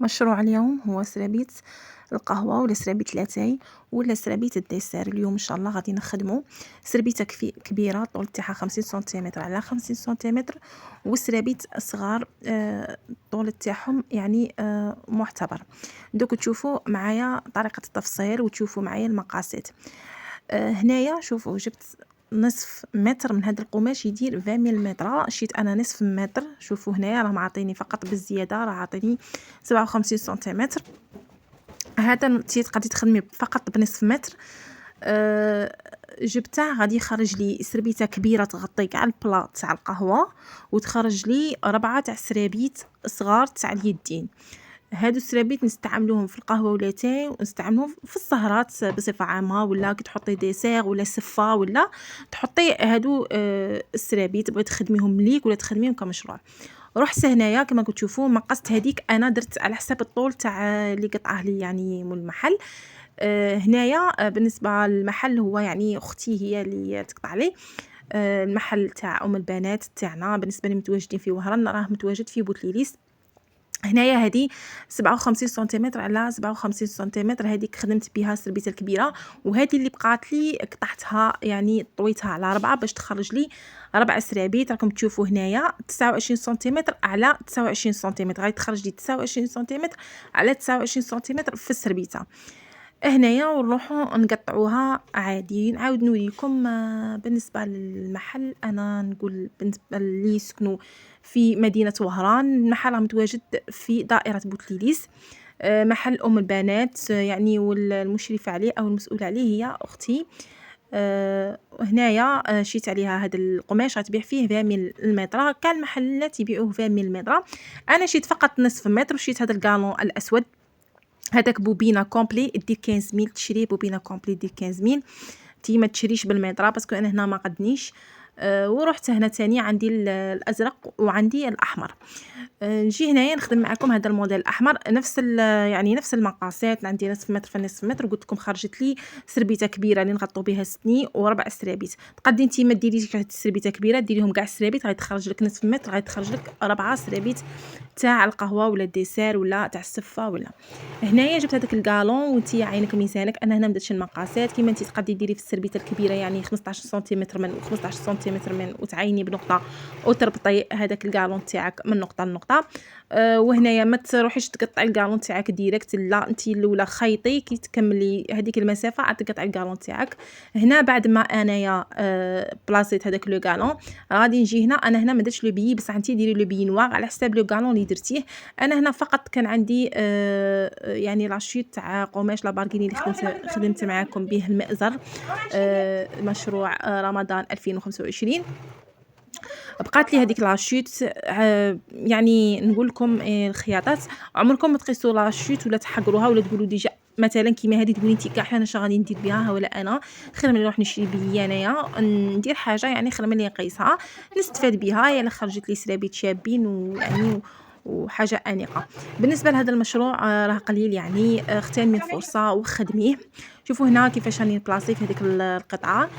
مشروع اليوم هو سرابيت القهوة ولا سرابيت لاتاي ولا سرابيت الديسير. اليوم ان شاء الله غادي نخدمو سربيته كبيرة، الطول تاعها 50 سنتيمتر على 50 سنتيمتر، وسرابيت صغار الطول تاعهم يعني معتبر. دوك تشوفوا معايا طريقة التفصيل وتشوفوا معايا المقاسات. هنايا شوفوا جبت نصف متر من هذا القماش يدير 20 ملم، شيت انا نصف متر. شوفوا هنايا راه معطيني فقط بالزياده، راه عاطيني 57 سنتيمتر. هذا انتي تقدري تخدمي فقط بنصف متر. جبته غادي يخرج لي سربيته كبيره تغطي كاع البلا تاع القهوه، وتخرج لي 4 تاع سرابيت صغار تاع اليدين. هادو السرابيت نستعملوهم في القهوه ولا تاي، ونستعملوهم في السهرات بصفه عامه، ولا كي تحطي ديسير ولا سفه، ولا تحطي هادو السرابيت بغيتي تخدميهم ليك ولا تخدميهم كمشروع. رحت هنايا كما كتشوفوا مقست هذيك انا درت على حساب الطول تاع اللي قطعه لي يعني من المحل. هنايا بالنسبه للمحل هو يعني اختي هي اللي تقطع لي. المحل تاع ام البنات تاعنا بالنسبه لي متواجدين في وهران، راه متواجد في بوتليليس. هنايا هذه 57 سنتيمتر على 57 سنتيمتر، هذيك خدمت بها السربيته الكبيره، وهذه اللي بقات لي قطعتها يعني طويتها على 4 باش تخرج لي 4 سرابيت. راكم تشوفوا هنايا 29 سنتيمتر على 29 سنتيمتر، غادي تخرج لي 29 سنتيمتر على 29 سنتيمتر في السربيته. هنايا ونروحوا نقطعوها عادي. نعاود نوريكم بالنسبه للمحل، انا نقول بالنسبه اللي يسكنوا في مدينه وهران، المحل راه متواجد في دائره بوتليليس. محل ام البنات يعني، والمشرفه عليه او المسؤوله عليه هي اختي. هنايا شيت عليها هذا القماش غتبيع فيه 20 المتر، كان المحلات يبيعوه 20 المتر، انا شيت فقط نصف متر. وشيت هذا الكالون الاسود، هذاك بوبينه كومبلي دير 15000، تشري بوبينه كومبلي دير 15000. انتي ما تشريش بالمتر باسكو انا هنا ما قدنيش. ورحت هنا تاني عندي الازرق وعندي الاحمر. نجي هنايا نخدم معكم هذا الموديل الاحمر، نفس يعني نفس المقاسات، عندي نصف متر في نصف متر. قلت لكم خرجت لي سربيته كبيره اللي نغطوا بها سني وربع سرابيت. تقدري انت ما ديريش هاد السربيته كبيره، ديريهم كاع السرابيت، غادي تخرج لك نصف متر، غادي تخرج لك 4 سرابيت تاع القهوه ولا الديسير ولا تاع السفه. ولا هنايا جبت هذاك الكالون وانتي عينك ميزانك. انا هنا مدرتش المقاسات كيما انتي تقدري ديري في السربيته الكبيره، يعني 15 سنتيمتر من 15 سنتيمتر من، وتعيني بنقطه وتربطي هذاك الكالون تاعك من نقطه لنقطه. وهنايا ما تروحيش تقطعي الكالون تاعك ديريكت، لا انتي الاولى خيطي كي تكملي هذيك المسافه عاد تقطعي الكالون تاعك. هنا بعد ما انايا بلاصيت هذاك لو كالون، غادي نجي هنا. انا هنا ما درتش لو بيي، بصح انتي ديري لو بيي نوار على حساب لو كالون اللي درتيه. انا هنا فقط كان عندي يعني لاشيت تاع قماش لاباركيني اللي خدمت معاكم به المئزر. مشروع رمضان 2025. بقات لي هذيك لاشيت. يعني نقول لكم الخياطات عمركم ما تقيسوا لاشيت ولا تحقروها ولا تقولوا ديجا مثلا كيما هذه تقولي انت كاع انا اش غادي ندير بها، ولا انا خير ملي نروح نشري بيا انايا ندير حاجه يعني خير ملي نقيسها نستفاد بها. يلا خرجت لي سرابيت شابين ويعني وحاجه انيقه. بالنسبه لهذا المشروع راه قليل يعني، اغتنمي الفرصه وخدميه. شوفوا هنا كيفاش راني نبلاصي في هذيك القطعه،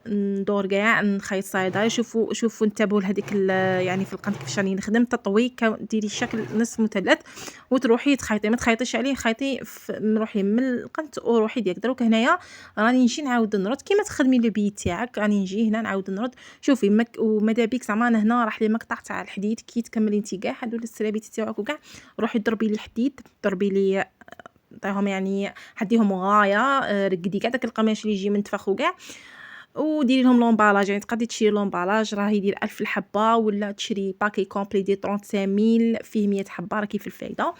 ندور كاع نخيط صايده. شوفوا انتبهوا لهذيك يعني في القنت كيفاش راني نخدم تطوي ديري شكل نصف مثلث وتروحي تخيطي، ما تخيطيش عليه، خيطي روحي من القنت وروحي ديالك. دروك هنايا راني نجي نعاود نرد كيما تخدمي لو بي تاعك، راني نجي هنا نعاود نرد. شوفي وماذا بيك زعما انا هنا راح لي مقطع تاع الحديد كي تكملي انت كاع هادو السرابيت تاعك وكاع، روحي ضربي لي الحديد، ضربي لي عطيهم يعني حديهم غايه. رقدي كاع داك القماش اللي يجي منتفخ وكاع، وديري لهم لومبالاج. يعني تقدري تشري لومبالاج راه يدير 1000 الحبه، ولا تشري باكي كومبلي ديال 35000 فيه 100 حبه، راه كيف الفايده.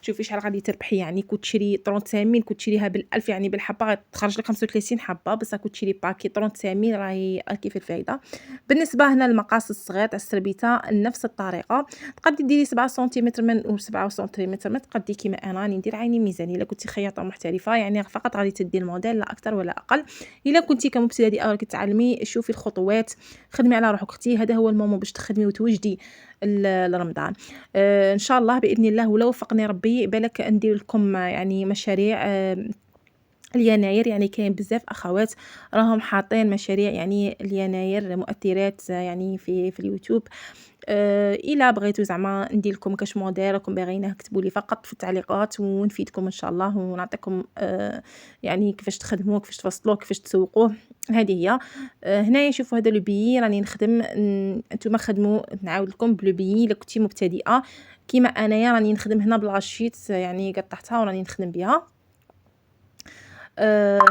شوفي شحال غادي تربحي يعني كنت تشري 35000 كنت تشريها بال1000 يعني بالحبه تخرج لك 35 حبه، بصح كنت تشري باكي 35000 راهي كيف الفايده. بالنسبه هنا المقاس الصغير تاع السربيته نفس الطريقه، تقدري ديري 7 سنتيمتر من 7 سنتيمتر، ما تقدي كيما انا راني ندير عيني ميزاني. الا كنتي خياطه محترفه يعني فقط غادي تدي الموديل لا اكثر ولا اقل. الا كنتي كمبتدئه او كتعلمي شوفي الخطوات، خدمي على روحك اختي، هذا هو المومون باش تخدمي وتوجدي لرمضان. ان شاء الله باذن الله، ولو وفقني ربي بالك ندير لكم يعني مشاريع اليناير. يعني كاين بزاف اخوات راهم حاطين مشاريع يعني اليناير مؤثرات يعني في اليوتيوب. الا بغيتو زعما ندير لكم كاش موديل راكم باغيينه كتبوا لي فقط في التعليقات ونفيدكم ان شاء الله ونعطيكم يعني كيفاش تخدموه كيفاش تفصلوه كيفاش تسوقوه. هذه هي. هنايا شوفوا هذا لو بيي راني نخدم نتوما خدموا نعاود لكم بلو بيي الا كنتي مبتدئه كيما انايا راني نخدم هنا بالغاشيت يعني قطعتها وراني نخدم بها.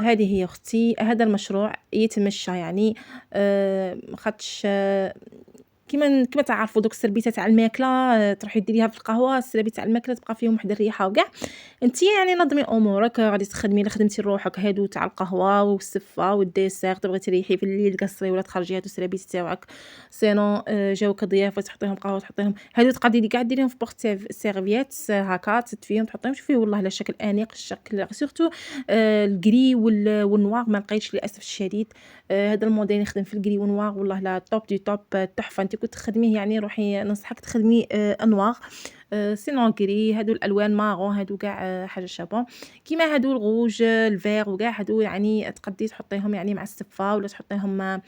هذه هي اختي. هذا المشروع يتمشى يعني خاطش كيما تعرفوا دوك السربيته تاع الماكله تروحي ديريها في القهوه السرابي تاع الماكله تبقى فيهم واحد الريحه وكاع. انت يعني نظمي امورك غادي تخدمي الا خدمتي لروحك هادو تاع القهوه والسفه والديسير تبغي تريحي في الليل قصري ولا تخرجي هادو السرابيت تاعك سينو جاوك ضيافه تحطيهم قهوه تحطيهم هادو تقدري كاع ديريهم في بورت سيرفييت هكا تدفيهم تحطيهم شوفي والله على شكل انيق الشكل سورتو الكري والنوار ما لقيتش للاسف الشديد. هذا الموديل يخدم في الكري والنوار والله لا توب دي توب تحفه. انت كنت تخدميه يعني روحي ننصحك تخدمي انوار سينون كري هادو الالوان مارون هادو كاع حاجه شابه كيما هادو الغوج الفير وكاع هادو يعني تقدي تحطيهم يعني مع السفه ولا تحطيهم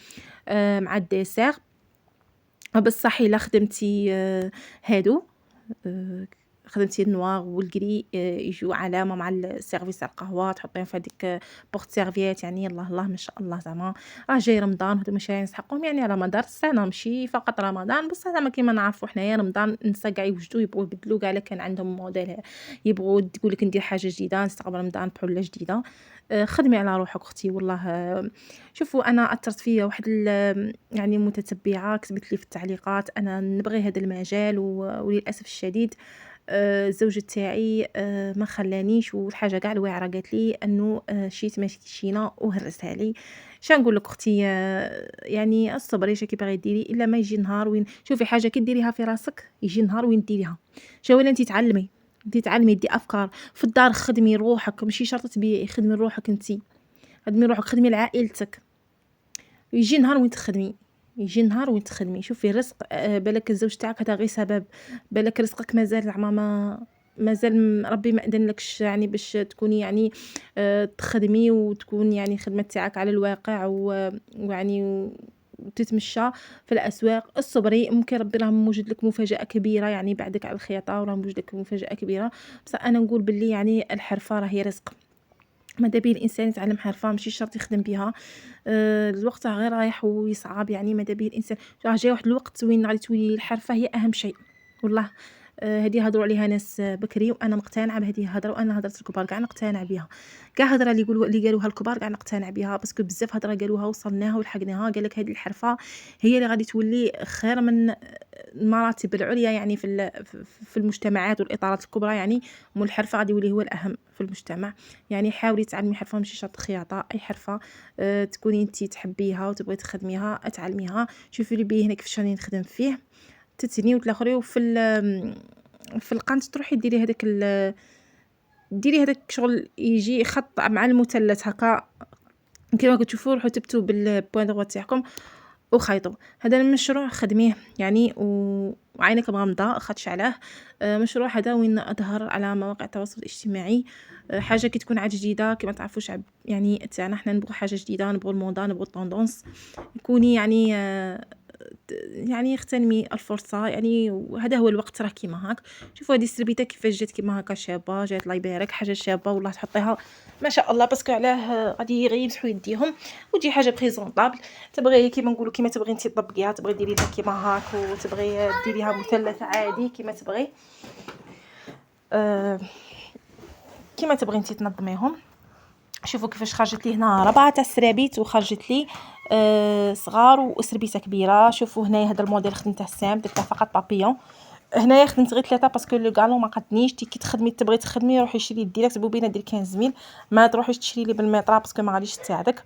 مع الديسير. بصح الا خدمتي هادو خدمتي النوار والكري يجيو علامه مع السيرفيس تاع القهوه تحطيهم في هذيك بورت سيرفيات يعني الله الله ما شاء الله زعما راه جاي رمضان هادو ماشي نسحقهم يعني على مدار السنه ماشي فقط رمضان بصح زعما كيما نعرفوا حنايا رمضان النساء كاع يوجدوا يبغوا يبدلوا كاع كان عندهم موديل يبغوا تقول لك ندير حاجه جديده نستقبل رمضان بحله جديده. خدمي على روحك اختي والله. شوفوا انا اثرت فيا واحد يعني متتبعه كتبت لي في التعليقات انا نبغي هذا المجال وللاسف الشديد الزوج تاعي ما خلانيش والحاجه كاع الواعره قالت لي انه شيت ماشينا وهرسها لي. نقول لك اختي يعني الصبري كي باغي ديري الا ما يجي نهار وين شوفي حاجه كي ديريها في راسك يجي نهار وين ديريها ولا انت تعلمي دي افكار في الدار خدمي روحك ماشي شرط تبيعي خدمي روحك انت خدمي روحك خدمي لعائلتك يجي نهار وين تخدمي يجي نهار وين تخدمي. شوفي الرزق بالك الزوج تاعك هذا غير سبب بالك رزقك مازال زعما مازال ربي ما اذنلكش يعني باش تكوني يعني تخدمي وتكون يعني خدمه تاعك على الواقع ويعني وتتمشى في الاسواق الصبري ممكن ربي راه موجد لك مفاجاه كبيره يعني بعدك على الخياطه وراه موجد لك مفاجاه كبيره. بصح انا نقول باللي يعني الحرفه راهي رزق ماذا بيه الانسان يتعلم حرفه ماشي شرط يخدم بها. الوقت غير رايح ويصعب يعني ماذا بيه الانسان راه جاي واحد الوقت وين غادي تولي الحرفه هي اهم شيء والله. هذه هضروا عليها ناس بكري وانا مقتنعه بهذه الهضره وانا هضرت الكبار كاع نقتنع بها كاع هضره اللي قالوها الكبار كاع نقتنع بها باسكو بزاف هضره قالوها وصلناها ولحقناها قال لك هذه الحرفه هي اللي غادي تولي خير من المراتب العليا يعني في المجتمعات والاطارات الكبرى يعني مول الحرفه غادي يولي هو الاهم في المجتمع. يعني حاولي تعلمي حرفه ماشي شرط خياطه اي حرفه تكوني انت تحبيها وتبغي تخدميها تعلميها. شوفي لي بيه هنا كيفاش راني نخدم فيه تتني وتلاخري في القنت تروحي ديري هذاك شغل يجي خط مع المثلث هكا كيما كتشوفوا روحوا تبتوا بالبوين دغوا تاعكم وخيطوا. هذا المشروع خدميه يعني وعينك مغمضه خاطش علاه مشروع هذا وين اظهر على مواقع التواصل الاجتماعي. حاجه كي تكون عاد جديده كما تعرفوش يعني تاعنا حنا نبغوا حاجه جديده نبغوا الموضه نبغوا الطوندونس كوني يعني اغتنمي الفرصه يعني وهذا هو الوقت راه كيما هاك. شوفوا هذه السربيته كيفاش جات كيما هكا شابه جات الله يبارك حاجه شابه والله تحطيها ما شاء الله باسكو علاه غادي غير يمسحوا يديهم وتجي حاجه بريزونطابل تبغي كيما نقولوا كيما تبغي انت تطبقيها تبغي ديري لها كيما هاك وتبغي ديريها مثلث عادي كيما تبغي كيما تبغي انت تنظميهم. شوفوا كيفاش خرجت لي هنا 4 تاع السرابيت وخرجت لي صغار وسربيته كبيره. شوفوا هنايا هذا الموديل خدمته سام درت فقط بابيون هنايا خدمت غير 3 باسكو لو كالون ما قدنيش كي تخدمي تبغي تخدمي روحي شري ديريكت بوبينه دير 15000 ما تروحيش تشري لي بالميطرا باسكو ما غاديش تساعدك.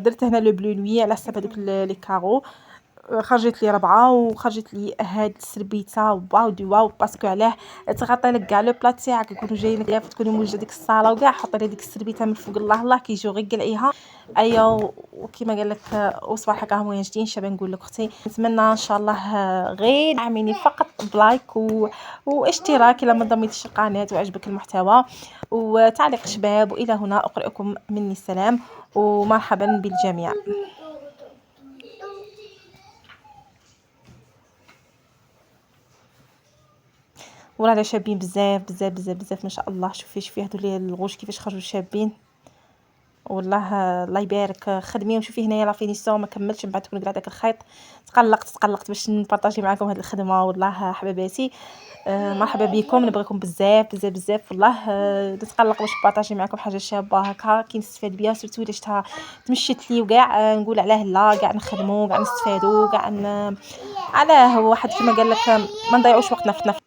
درت هنا لو بلو نوي على حسب هذوك لي كارو خرجت لي 4 وخرجت لي هاد السربيته واو دي واو باسكو علاه تغطي لك كاع لو بلا تاعك يكونوا جايين لك تكوني موجده ديك الصاله وكاع حطي لي ديك السربيته من فوق الله الله كيجيو غير قلعيها ايوا وكما قال لك وصباحك راهم واجدين شابه نقول لك اختي نتمنى ان شاء الله غير دعميني فقط بلايك واشتراك الا ما ضميتيش القناه وعجبك المحتوى وتعليق شباب. والى هنا اقرئكم مني السلام ومرحبا بالجميع. والله لا شابين بزاف بزاف بزاف بزاف ما شاء الله. شوفي هادو الغوش كيفاش خرجوا شابين والله. الله يبارك. خدميهم. شوفي هنايا لا فينيسيون ما كملتش من بعد تكون كاع داك الخيط. تقلقت باش نبارطاجي معكم هاد الخدمه والله حباباتي. مرحبا بكم. نبغيكم بزاف بزاف بزاف والله. نتقلق باش نبارطاجي معكم حاجه شابه هكا كي نستفاد بها سورتو الا شفتها تمشيت لي وكاع نقول علاه لا كاع نخدموا كاع نستفادوا كاع علاه هو واحد كيما قال لك ما نضيعوش وقتنا في